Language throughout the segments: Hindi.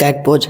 Cat pose.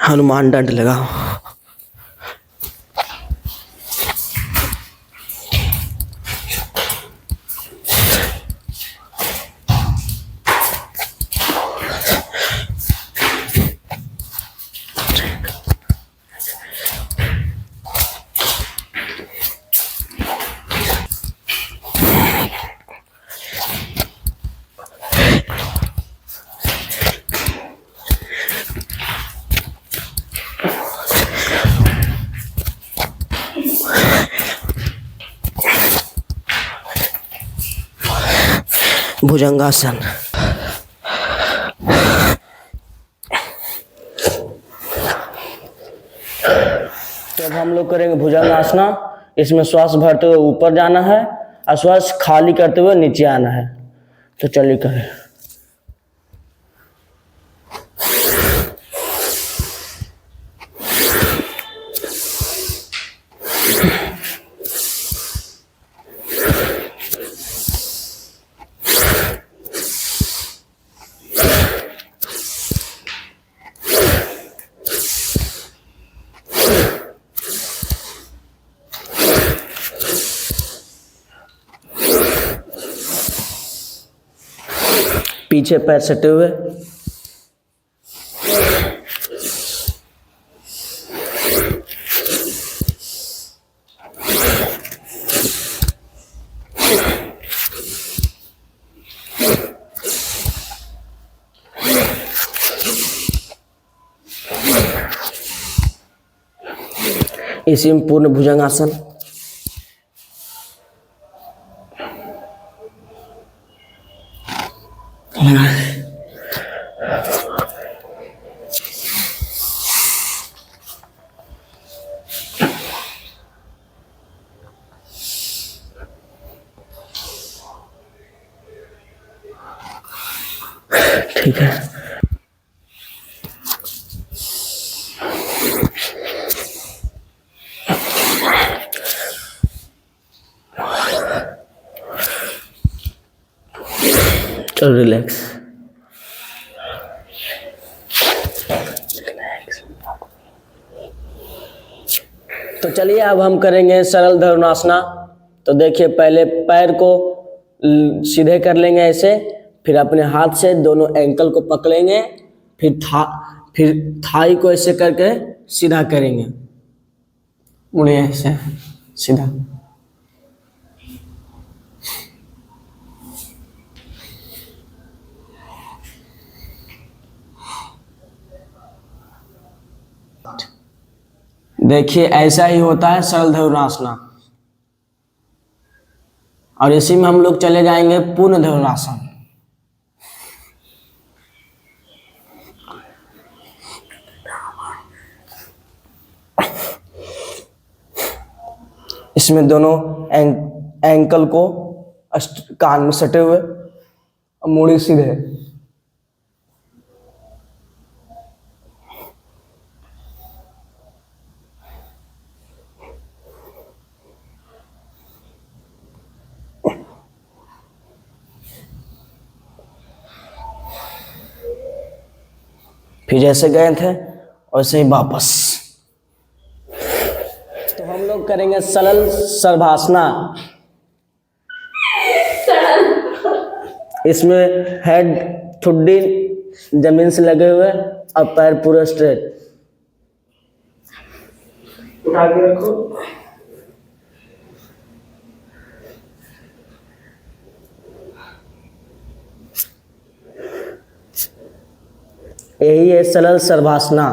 हनुमान दंड लगाओ। भुजंगासन। तो अब हम लोग करेंगे भुजंगासना। इसमें श्वास भरते हुए ऊपर जाना है और श्वास खाली करते हुए नीचे आना है। तो चलिए करें। पीछे पैर सटे हुए। इसी में पूर्ण भुजंगासन। ठीक है। चलो रिलैक्स। तो चलिए अब हम करेंगे सरल धनुरासना। तो देखिए पहले पैर को सीधे कर लेंगे ऐसे, फिर अपने हाथ से दोनों एंकल को पकड़ेंगे, फिर थाई को ऐसे करके सीधा करेंगे, मुड़े ऐसे सीधा। देखिए ऐसा ही होता है सरल धनुरासना। और इसी में हम लोग चले जाएंगे पूर्ण धनुरासन। इसमें दोनों एंकल को कान में सटे हुए, मूड़ी सीधे। फिर जैसे गए थे वैसे ही वापस। तो हम लोग करेंगे सरल सर्वासना। इसमें हेड ठुड्डी जमीन से लगे हुए और पैर पूरा स्ट्रेट। उठा के रखो। यही है सरल सर्वासना।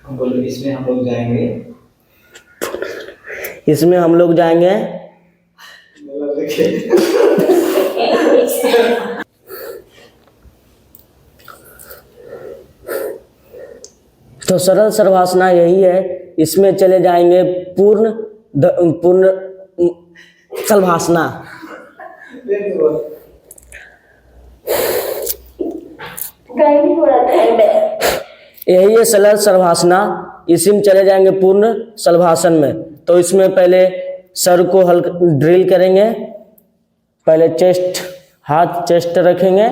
हम बोले इसमें हम लोग जाएंगे। इसमें हम लोग जाएंगे। तो सरल सर्वासना यही है, इसमें चले जाएंगे पूर्ण सलभासना। यही है सरल सर्वासना, इसी में चले जाएंगे पूर्ण सलभासन में। तो इसमें पहले सर को हल्का ड्रिल करेंगे, पहले हाथ चेस्ट रखेंगे,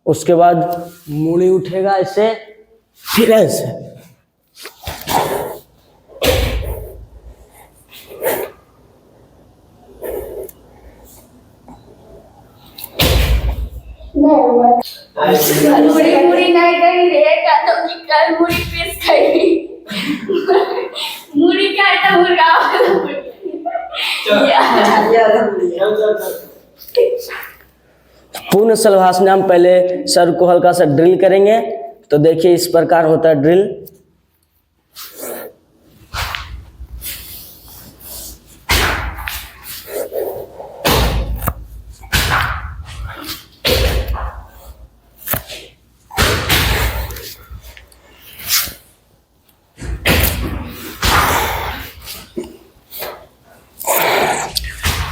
उसके बाद मूड़ी उठेगा ऐसे, फिर ऐसे। मुड़ी नहीं गई रहेगा तो कि कल मुड़ी पेश करी। मुड़ी क्या है तो मुर्गा पूर्ण सलभासना में पहले सर को हल्का सा ड्रिल करेंगे। तो देखिए इस प्रकार होता है ड्रिल।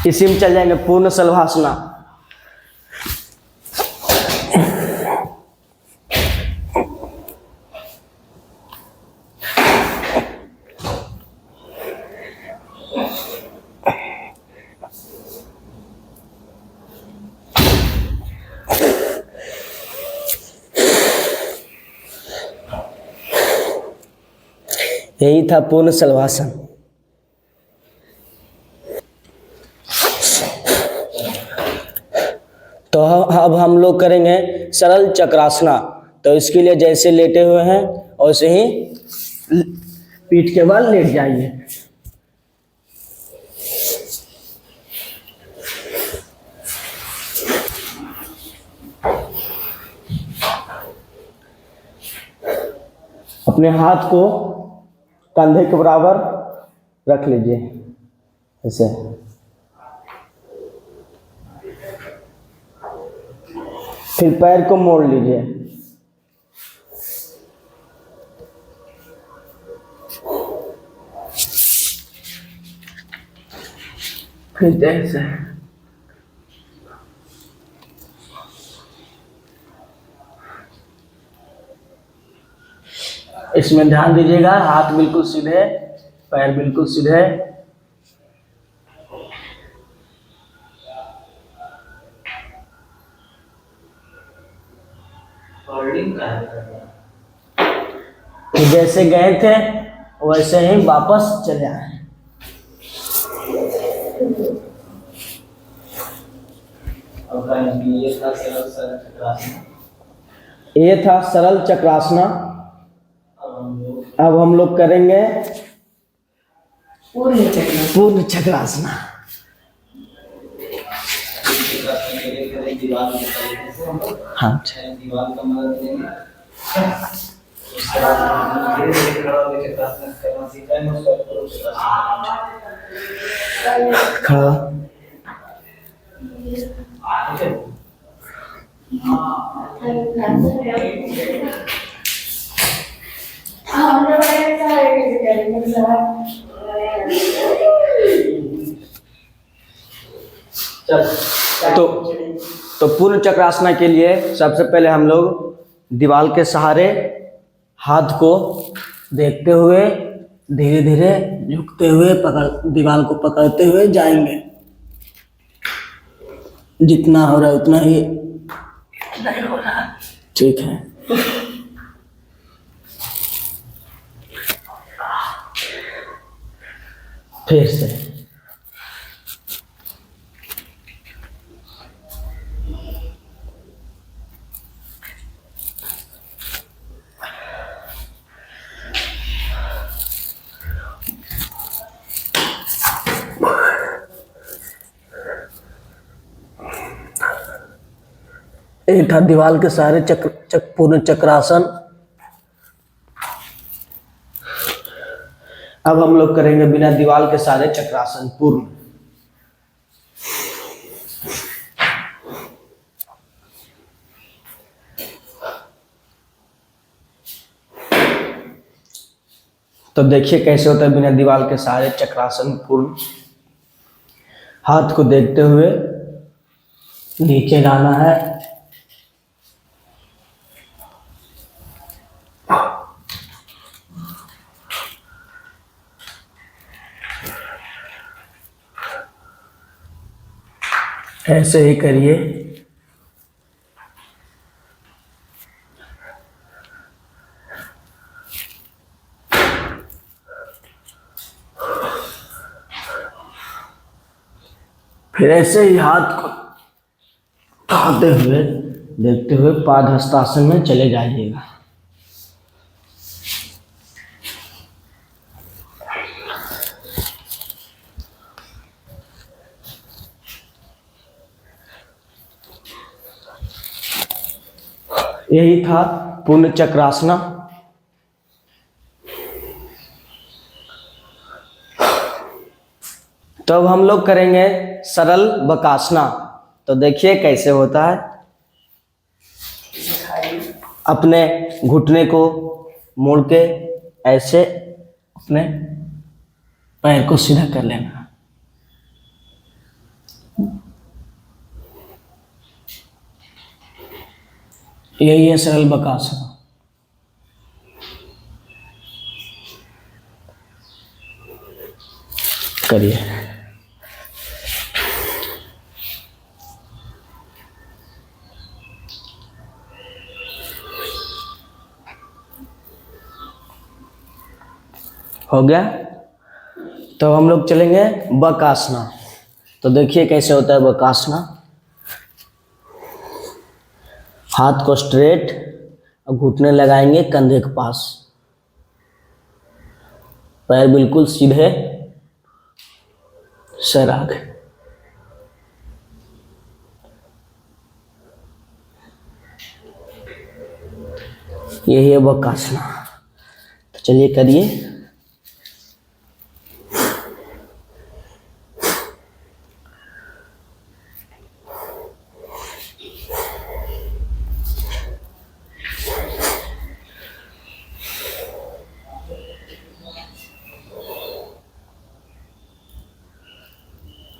इसी में चल जाएंगे पूर्ण सलभासना। यही था पूर्ण सलभासन। तो अब हम लोग करेंगे सरल चक्रासना। तो इसके लिए जैसे लेटे हुए हैं वैसे ही पीठ के बल लेट जाइए। अपने हाथ को कंधे के बराबर रख लीजिए ऐसे। फिर पैर को मोड़ लीजिए। फिर ऐसे। इसमें ध्यान दीजिएगा, हाथ बिल्कुल सीधे, पैर बिल्कुल सीधे। जैसे गए थे वैसे ही वापस चले आए। ये था सरल चक्रासना। अब हम लोग करेंगे पूर्ण चक्रासना। हाँ दीवार का मदद लेंगे, उसके बाद धीरे-धीरे खड़ा होकर चक्रासन करना सीखा है। उसका करो खड़ा। तो पूर्ण चक्रासना के लिए सबसे पहले हम लोग दीवार के सहारे हाथ को देखते हुए धीरे धीरे झुकते हुए दीवार को पकड़ते हुए जाएंगे। जितना हो रहा है उतना ही नहीं हो रहा, ठीक है। फिर से एक था दीवार के सहारे पूर्ण चक्रासन। अब हम लोग करेंगे बिना दीवार के सहारे चक्रासन पूर्ण। तो देखिए कैसे होता है बिना दीवार के सहारे चक्रासन पूर्ण। हाथ को देखते हुए नीचे लाना है, ऐसे ही करिए। फिर ऐसे ही हाथ को उठाते हुए देखते हुए पादहस्तासन में चले जाइएगा। यही था पूर्ण चक्रासना। तो अब हम लोग करेंगे सरल बकासना। तो देखिए कैसे होता है। अपने घुटने को मोड़ के ऐसे अपने पैर को सीधा कर लेना। यही है सरल बकासना। करिए। हो गया। तो हम लोग चलेंगे बकासना। तो देखिए कैसे होता है बकासना। हाथ को स्ट्रेट और घुटने लगाएंगे कंधे के पास, पैर बिल्कुल सीधे, सर आगे। यही है बकासना। तो चलिए करिए।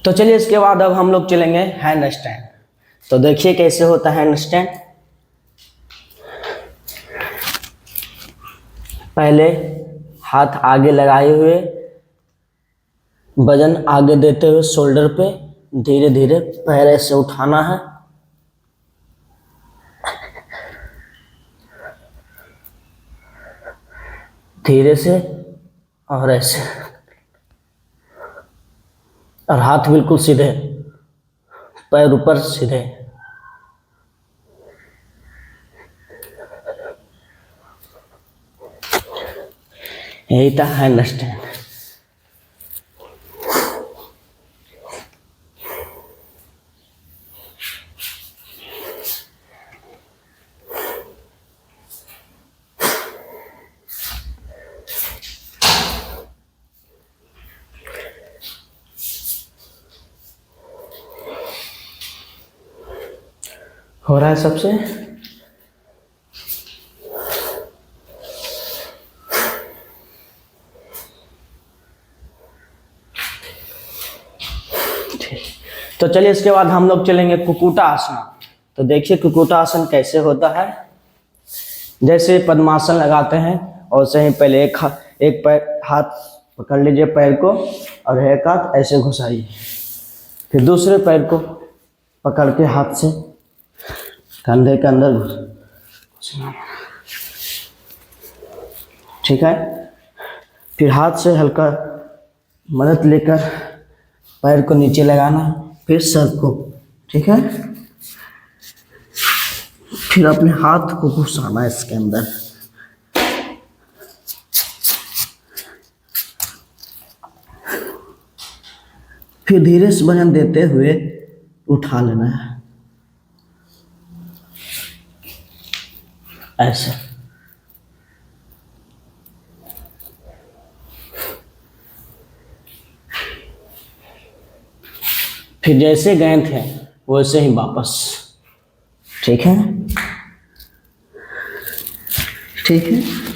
तो चलिए इसके बाद अब हम लोग चलेंगे हैंड स्टैंड। तो देखिए कैसे होता है हैंड स्टैंड। पहले हाथ आगे लगाए हुए, वजन आगे देते हुए शोल्डर पे धीरे धीरे पैर ऐसे उठाना है। धीरे से और ऐसे, और हाथ बिल्कुल सीधे, पैर ऊपर सीधे। यही था हैंड स्टैंड। हो रहा है सबसे। तो चलिए इसके बाद हम लोग चलेंगे कुक्कुटा आसना। तो देखिए कुक्कुटा आसन कैसे होता है। जैसे पद्मासन लगाते हैं और से ही पहले एक पैर हाथ पकड़ लीजिए पैर को और एक हाथ ऐसे घुसाइए, फिर दूसरे पैर को पकड़ के हाथ से कंधे के अंदर घुसना। ठीक है। फिर हाथ से हल्का मदद लेकर पैर को नीचे लगाना, फिर सर को। ठीक है। फिर अपने हाथ को घुसाना इसके अंदर। फिर धीरे से वजन देते हुए उठा लेना है ऐसे। फिर जैसे गए थे वैसे ही वापस। ठीक है, ठीक है।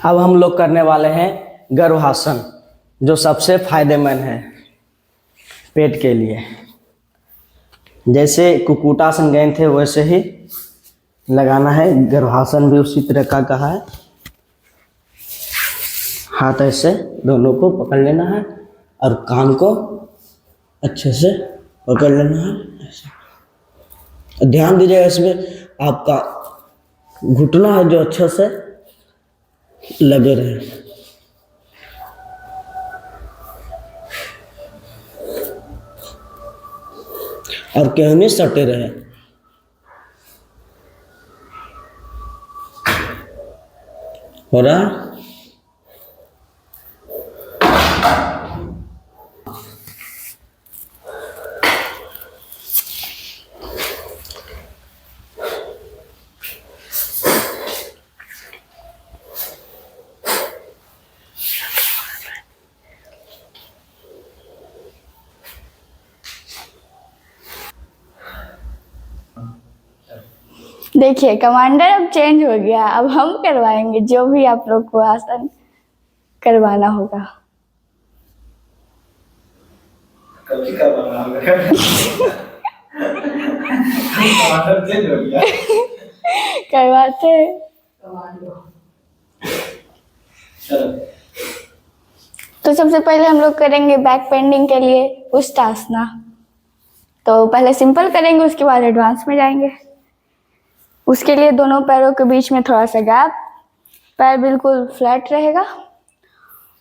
अब हम लोग करने वाले हैं गर्भासन, जो सबसे फायदेमंद है पेट के लिए। जैसे कुक्कुटासन गए थे वैसे ही लगाना है। गर्भासन भी उसी तरह का कहा है। हाथ ऐसे दोनों को पकड़ लेना है और कान को अच्छे से पकड़ लेना है ऐसे। ध्यान दीजिएगा इसमें, आपका घुटना है जो अच्छे से लगे रहे। और कहने सटे रहे। हो रहा? देखिए कमांडर अब चेंज हो गया, अब हम करवाएंगे जो भी आप लोग को आसन करवाना होगा। कभी करवाना होगा। कमांडर चेंज हो गया। करवाते हैं। चलो। तो सबसे पहले हम लोग करेंगे बैक बेंडिंग के लिए उत्तासना। तो पहले सिंपल करेंगे, उसके बाद एडवांस में जाएंगे। उसके लिए दोनों पैरों के बीच में थोड़ा सा गैप, पैर बिल्कुल फ्लैट रहेगा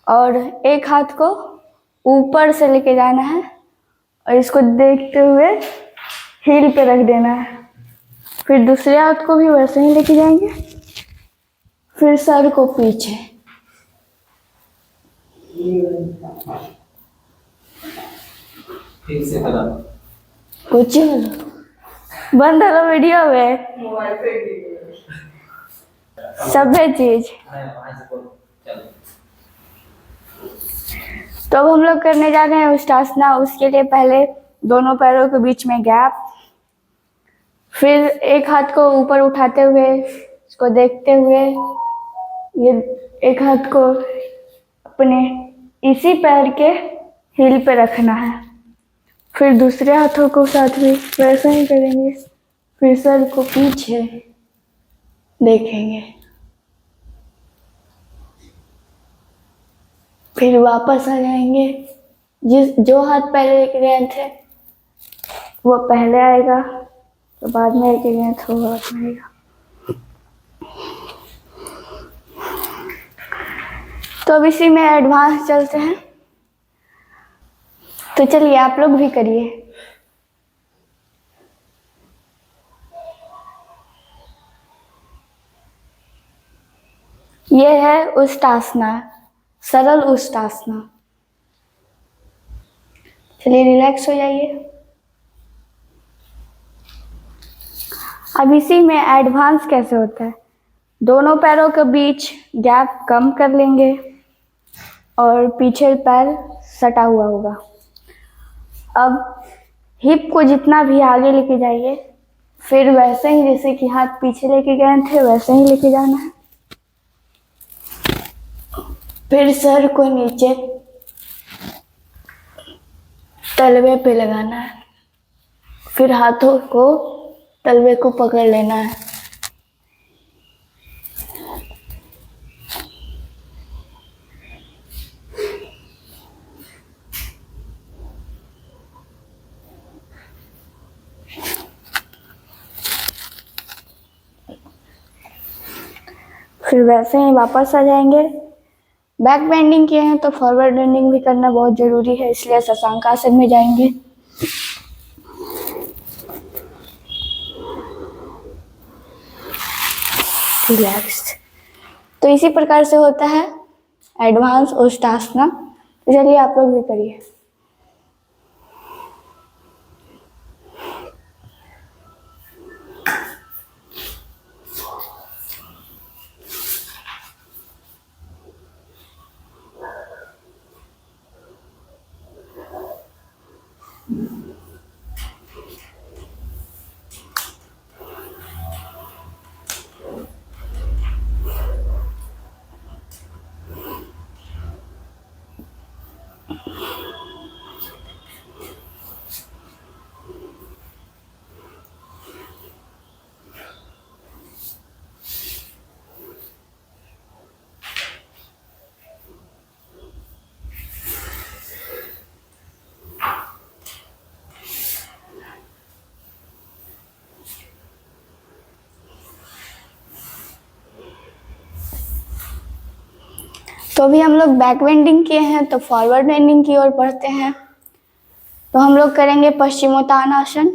और एक हाथ को ऊपर से लेके जाना है और इसको देखते हुए हील पे रख देना है। फिर दूसरे हाथ को भी वैसे ही लेके जाएंगे, फिर सर को पीछे। ठीक से करा। कुछ बंद है वीडियो में सभी चीज। तो अब हम लोग करने जा रहे हैं उत्तासना। उसके लिए पहले दोनों पैरों के बीच में गैप, फिर एक हाथ को ऊपर उठाते हुए इसको देखते हुए ये एक हाथ को अपने इसी पैर के हील पे रखना है। फिर दूसरे हाथों को साथ भी वैसा ही करेंगे, फिर सर को पीछे देखेंगे, फिर वापस आ जाएंगे। जो हाथ पहले लेके गए थे वो पहले आएगा, तो बाद में लेके गए थे वो बाद में आएगा। तो अब इसी में एडवांस चलते हैं। तो चलिए आप लोग भी करिए। ये है उत्तासना, सरल उत्तासना। चलिए रिलैक्स हो जाइए। अब इसी में एडवांस कैसे होता है, दोनों पैरों के बीच गैप कम कर लेंगे और पीछे पैर सटा हुआ होगा। अब हिप को जितना भी आगे लेके जाइए, फिर वैसे ही जैसे कि हाथ पीछे लेके गए थे वैसे ही लेके जाना है। फिर सर को नीचे तलवे पे लगाना है, फिर हाथों को तलवे को पकड़ लेना है। फिर वैसे ही वापस आ जाएंगे। बैक बेंडिंग किए हैं तो फॉरवर्ड बेंडिंग भी करना बहुत जरूरी है, इसलिए शशांक आसन में जाएंगे। रिलैक्स्ड। तो इसी प्रकार से होता है एडवांस उष्टासना। तो चलिए आप लोग भी करिए। तो अभी हम लोग बैक बेंडिंग किए हैं, तो फॉरवर्ड बेंडिंग की ओर बढ़ते हैं। तो हम लोग करेंगे पश्चिमोत्तानासन।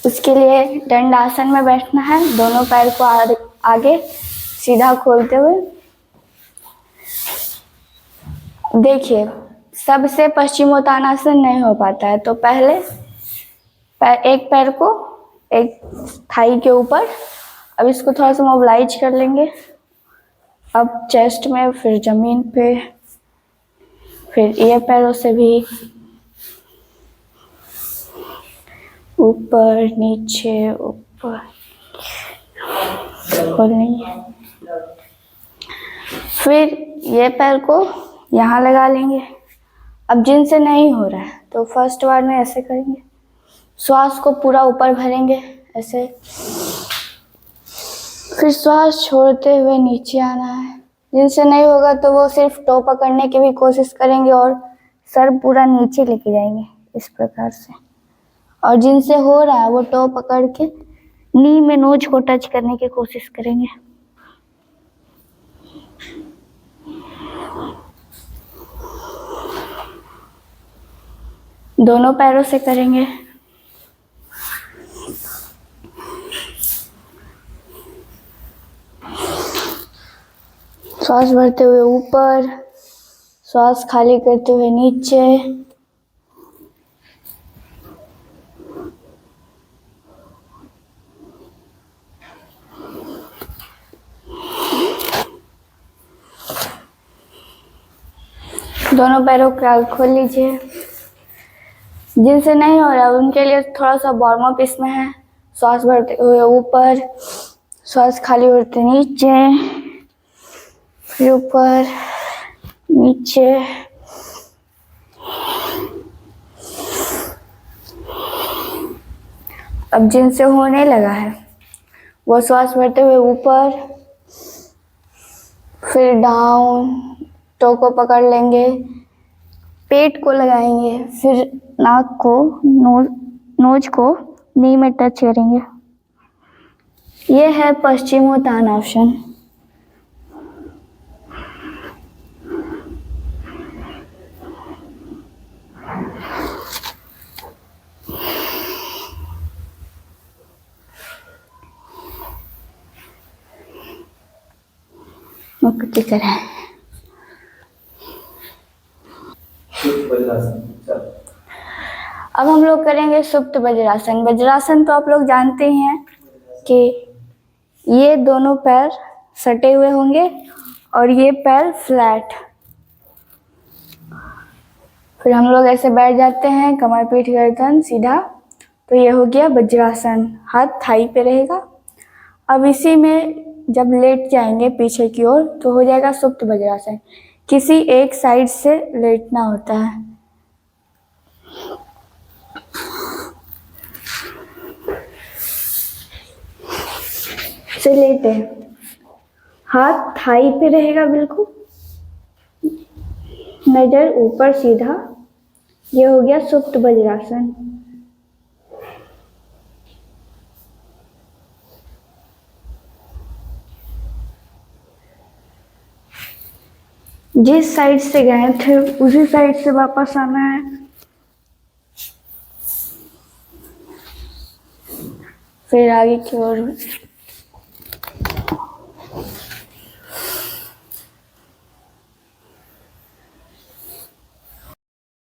उसके लिए दंडासन में बैठना है, दोनों पैर को आगे सीधा खोलते हुए। देखिए, सबसे पश्चिमोत्तानासन नहीं हो पाता है, तो पहले एक पैर को एक थाई के ऊपर, अब इसको थोड़ा सा मोबिलाइज कर लेंगे। अब चेस्ट में, फिर जमीन पे, फिर ये पैरों से भी ऊपर नीचे ऊपर खोलेंगे। फिर ये पैर को यहाँ लगा लेंगे। अब जिनसे नहीं हो रहा है तो फर्स्ट बार में ऐसे करेंगे, श्वास को पूरा ऊपर भरेंगे ऐसे, फिर श्वास छोड़ते हुए नीचे आना है। जिनसे नहीं होगा तो वो सिर्फ टो पकड़ने की भी कोशिश करेंगे और सर पूरा नीचे लेके जाएंगे इस प्रकार से। और जिनसे हो रहा है वो टो पकड़ के नी में नोज को टच करने की कोशिश करेंगे। दोनों पैरों से करेंगे। श्वास भरते हुए ऊपर, श्वास खाली करते हुए नीचे। दोनों पैरों को खोल लीजिए। जिनसे नहीं हो रहा उनके लिए थोड़ा सा वार्म अप इसमें है। श्वास भरते हुए ऊपर, श्वास खाली करते नीचे, फिर ऊपर नीचे। अब जिनसे होने लगा है वो श्वास भरते हुए ऊपर, फिर डाउन, टो को पकड़ लेंगे, पेट को लगाएंगे, फिर नाक को, नोज को नी में टच करेंगे। ये है पश्चिमोत्तानासन। मुक्ति करें। अब हम लोग करेंगे सुप्त वज्रासन। वज्रासन तो आप लोग जानते ही हैं कि ये दोनों पैर सटे हुए होंगे और ये पैर फ्लैट। फिर हम लोग ऐसे बैठ जाते हैं, कमर पीठ गर्दन सीधा। तो ये हो गया वज्रासन, हाथ थाई पे रहेगा। अब इसी में जब लेट जाएंगे पीछे की ओर तो हो जाएगा सुप्त वज्रासन। किसी एक साइड से लेटना होता है। से लेटे, हाथ थाई पे रहेगा बिल्कुल, नजर ऊपर सीधा। ये हो गया सुप्त वज्रासन। जिस साइड से गए थे उसी साइड से वापस आना है। फिर आगे की ओर